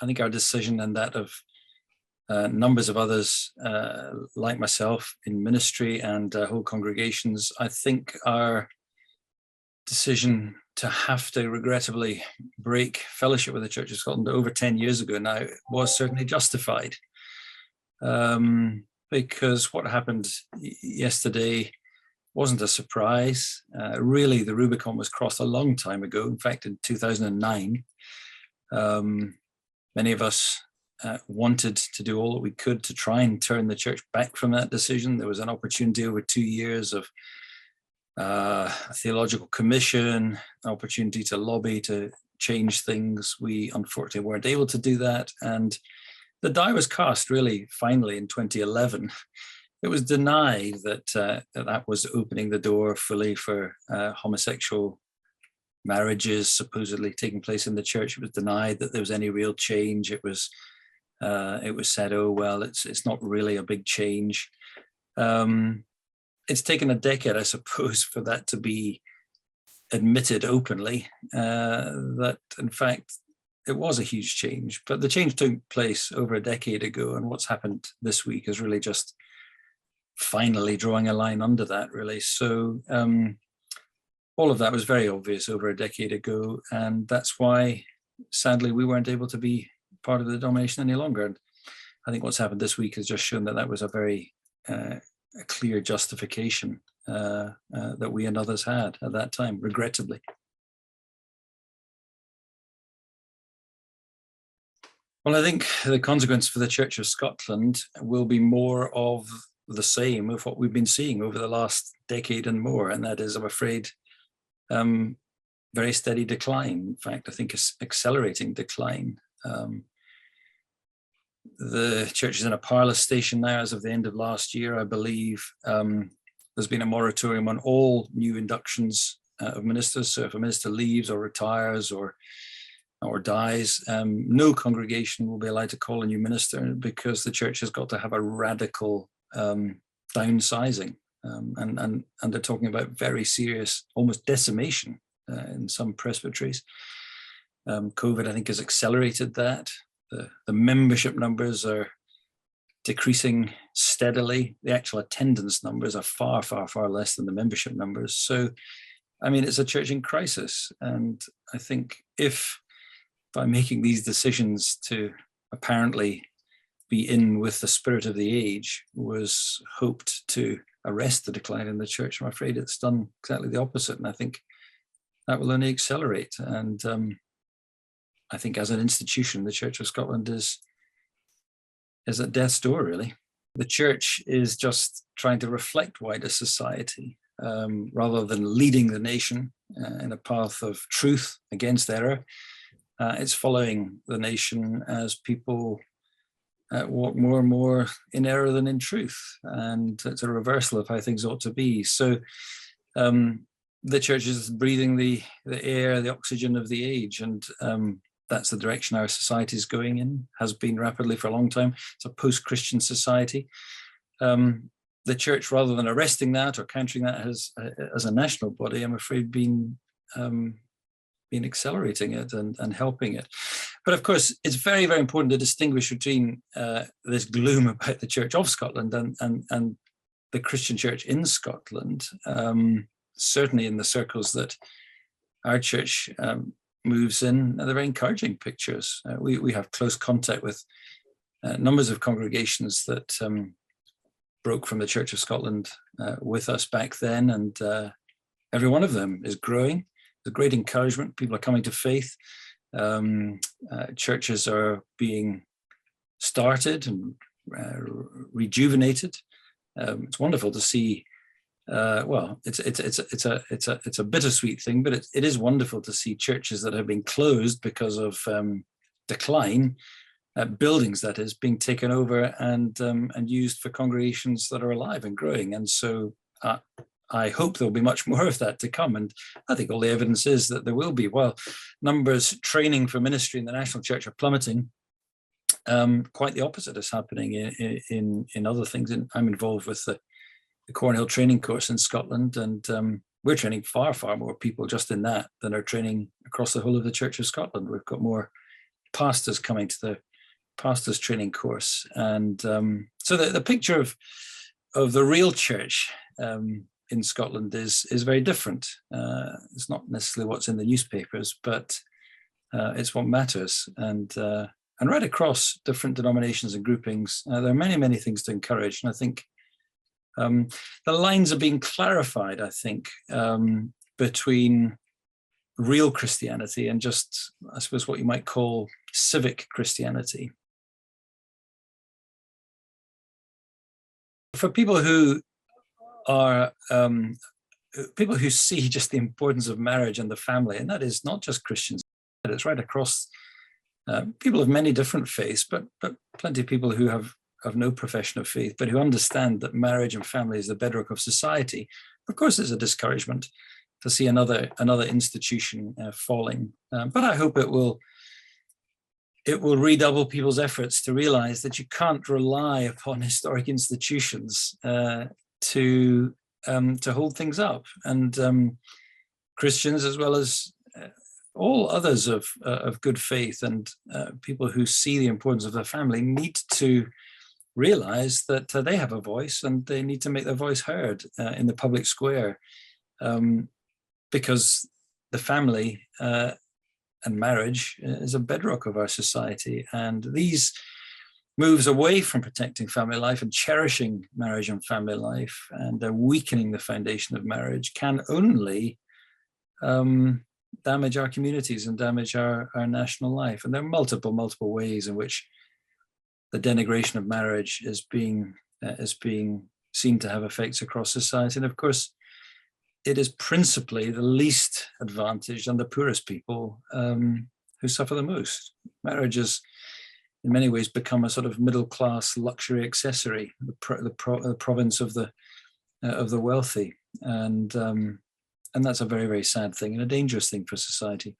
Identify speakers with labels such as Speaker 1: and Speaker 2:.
Speaker 1: I think our decision and that of numbers of others like myself in ministry and whole congregations, I think our decision to have to regrettably break fellowship with the Church of Scotland over 10 years ago now was certainly justified. Because what happened yesterday wasn't a surprise. Really, the Rubicon was crossed a long time ago. In fact, in 2009, many of us wanted to do all that we could to try and turn the church back from that decision. There was an opportunity over 2 years of a theological commission, an opportunity to lobby to change things. We unfortunately weren't able to do that. And the die was cast really finally in 2011. It was denied that that was opening the door fully for homosexual marriages supposedly taking place in the church. It was denied that there was any real change. It was said, oh, well, it's not really a big change. It's taken a decade, I suppose, for that to be admitted openly, that in fact, it was a huge change. But the change took place over a decade ago, and what's happened this week is really just finally drawing a line under that, really. So all of that was very obvious over a decade ago, and that's why, sadly, we weren't able to be part of the denomination any longer. And I think what's happened this week has just shown that that was a very a clear justification that we and others had at that time, regrettably. Well, I think the consequence for the Church of Scotland will be more of the same of what we've been seeing over the last decade and more, and that is, I'm afraid, very steady decline. In fact, I think it's accelerating decline. The church is in a parlous station now as of the end of last year, I believe. There's been a moratorium on all new inductions of ministers. So if a minister leaves or retires or dies, no congregation will be allowed to call a new minister, because the church has got to have a radical downsizing. And they're talking about very serious, almost decimation in some presbyteries. COVID, I think, has accelerated that. The membership numbers are decreasing steadily. The actual attendance numbers are far, far, far less than the membership numbers. So, I mean, it's a church in crisis. And I think if by making these decisions to apparently be in with the spirit of the age was hoped to arrest the decline in the church, I'm afraid it's done exactly the opposite. And I think that will only accelerate. And I think as an institution, the Church of Scotland is at death's door, really. The church is just trying to reflect wider society rather than leading the nation in a path of truth against error. It's following the nation as people walk more and more in error than in truth. And it's a reversal of how things ought to be. So the church is breathing the air, the oxygen of the age. And that's the direction our society is going in, has been rapidly for a long time. It's a post-Christian society. The church, rather than arresting that or countering that as a national body, I'm afraid been accelerating it and helping it. But of course, it's very, very important to distinguish between this gloom about the Church of Scotland and the Christian church in Scotland. Certainly in the circles that our church moves in, they're very encouraging pictures. We have close contact with numbers of congregations that broke from the Church of Scotland with us back then, and every one of them is growing. There's great encouragement. People are coming to faith. Churches are being started and rejuvenated. It's wonderful to see. Well, it's a bittersweet thing, but it is wonderful to see churches that have been closed because of decline, buildings that is being taken over and used for congregations that are alive and growing. And so I hope there'll be much more of that to come. And I think all the evidence is that there will be. While numbers training for ministry in the national church are plummeting, quite the opposite is happening in other things. And I'm involved with the Cornhill training course in Scotland, and we're training far, far more people just in that than are training across the whole of the Church of Scotland. We've got more pastors coming to the pastors training course. And so the picture of the real church in Scotland is very different. It's not necessarily what's in the newspapers, but it's what matters. And right across different denominations and groupings, there are many, many things to encourage. And I think the lines are being clarified, I think, between real Christianity and just, I suppose, what you might call civic Christianity. For people who are people who see just the importance of marriage and the family, and that is not just Christians, but it's right across people of many different faiths, but plenty of people who have no profession of faith, but who understand that marriage and family is the bedrock of society. Of course, there's a discouragement to see another institution falling, but I hope it will redouble people's efforts to realize that you can't rely upon historic institutions to hold things up. And Christians, as well as all others of good faith and people who see the importance of their family, need to realize that they have a voice and they need to make their voice heard in the public square, because the family and marriage is a bedrock of our society. And these moves away from protecting family life and cherishing marriage and family life and weakening the foundation of marriage can only damage our communities and damage our national life. And there are multiple ways in which the denigration of marriage is being seen to have effects across society. And of course, it is principally the least advantaged and the poorest people who suffer the most. Marriage has, in many ways, become a sort of middle-class luxury accessory, the province of the wealthy, and that's a very, very sad thing and a dangerous thing for society.